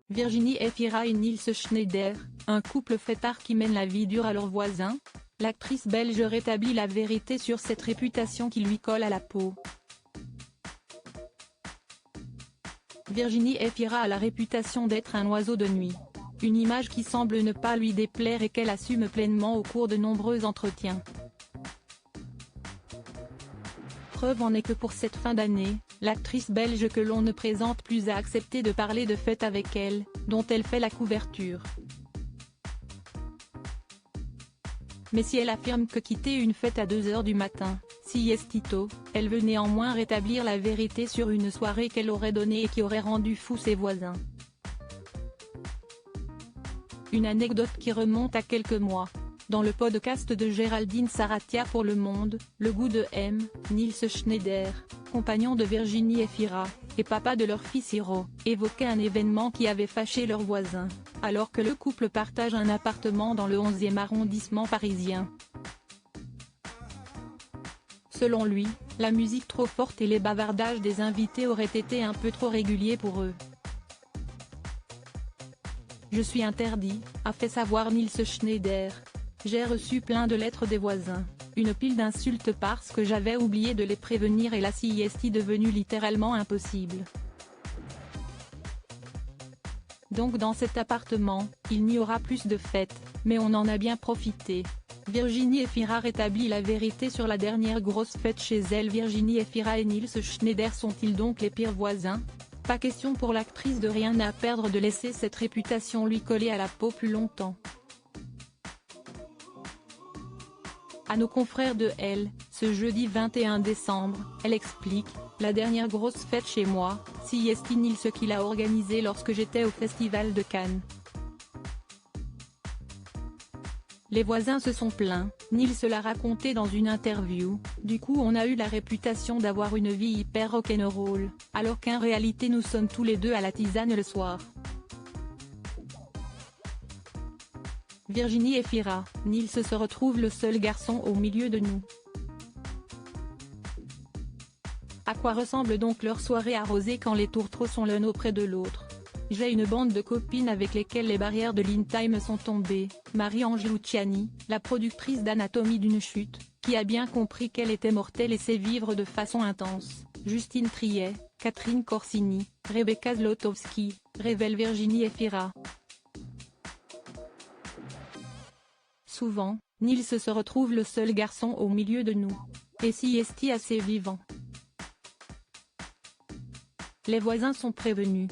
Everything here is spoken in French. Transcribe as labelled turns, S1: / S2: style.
S1: Virginie Efira et Niels Schneider, un couple fêtard qui mène la vie dure à leurs voisins? L'actrice belge rétablit la vérité sur cette réputation qui lui colle à la peau. Virginie Efira a la réputation d'être un oiseau de nuit. Une image qui semble ne pas lui déplaire et qu'elle assume pleinement au cours de nombreux entretiens. Preuve en est que pour cette fin d'année, l'actrice belge que l'on ne présente plus a accepté de parler de fête avec elle, dont elle fait la couverture. Mais si elle affirme que quitter une fête à 2 h du matin, siestito, elle veut néanmoins rétablir la vérité sur une soirée qu'elle aurait donnée et qui aurait rendu fou ses voisins. Une anecdote qui remonte à quelques mois. Dans le podcast de Géraldine Saratia pour Le Monde, le goût de M, Niels Schneider, compagnon de Virginie Efira, et papa de leur fils Hiro, évoquait un événement qui avait fâché leurs voisins, alors que le couple partage un appartement dans le 11e arrondissement parisien. Selon lui, la musique trop forte et les bavardages des invités auraient été un peu trop réguliers pour eux. Je suis interdit, a fait savoir Niels Schneider. J'ai reçu plein de lettres des voisins, une pile d'insultes parce que j'avais oublié de les prévenir et la sieste est devenue littéralement impossible. Donc dans cet appartement, il n'y aura plus de fêtes, mais on en a bien profité. Virginie Efira rétablit la vérité sur la dernière grosse fête chez elle. Virginie Efira et Niels Schneider sont-ils donc les pires voisins? Pas question pour l'actrice de rien à perdre de laisser cette réputation lui coller à la peau plus longtemps. À nos confrères de Elle, ce jeudi 21 décembre, elle explique « La dernière grosse fête chez moi, siesti Niels qui l'a organisée lorsque j'étais au Festival de Cannes. Les voisins se sont plaints, Niels l'a raconté dans une interview, du coup on a eu la réputation d'avoir une vie hyper rock'n'roll, alors qu'en réalité nous sommes tous les deux à la tisane le soir. » Virginie Efira, Niels se retrouve le seul garçon au milieu de nous. À quoi ressemble donc leur soirée arrosée quand les tourtereaux sont l'un auprès de l'autre? J'ai une bande de copines avec lesquelles les barrières de l'in-time sont tombées, Marie-Ange Luciani, la productrice d'Anatomie d'une chute, qui a bien compris qu'elle était mortelle et sait vivre de façon intense, Justine Triet, Catherine Corsini, Rebecca Zlotowski, révèle Virginie Efira. Souvent, Niels se retrouve le seul garçon au milieu de nous. Et siesti assez vivant. Les voisins sont prévenus.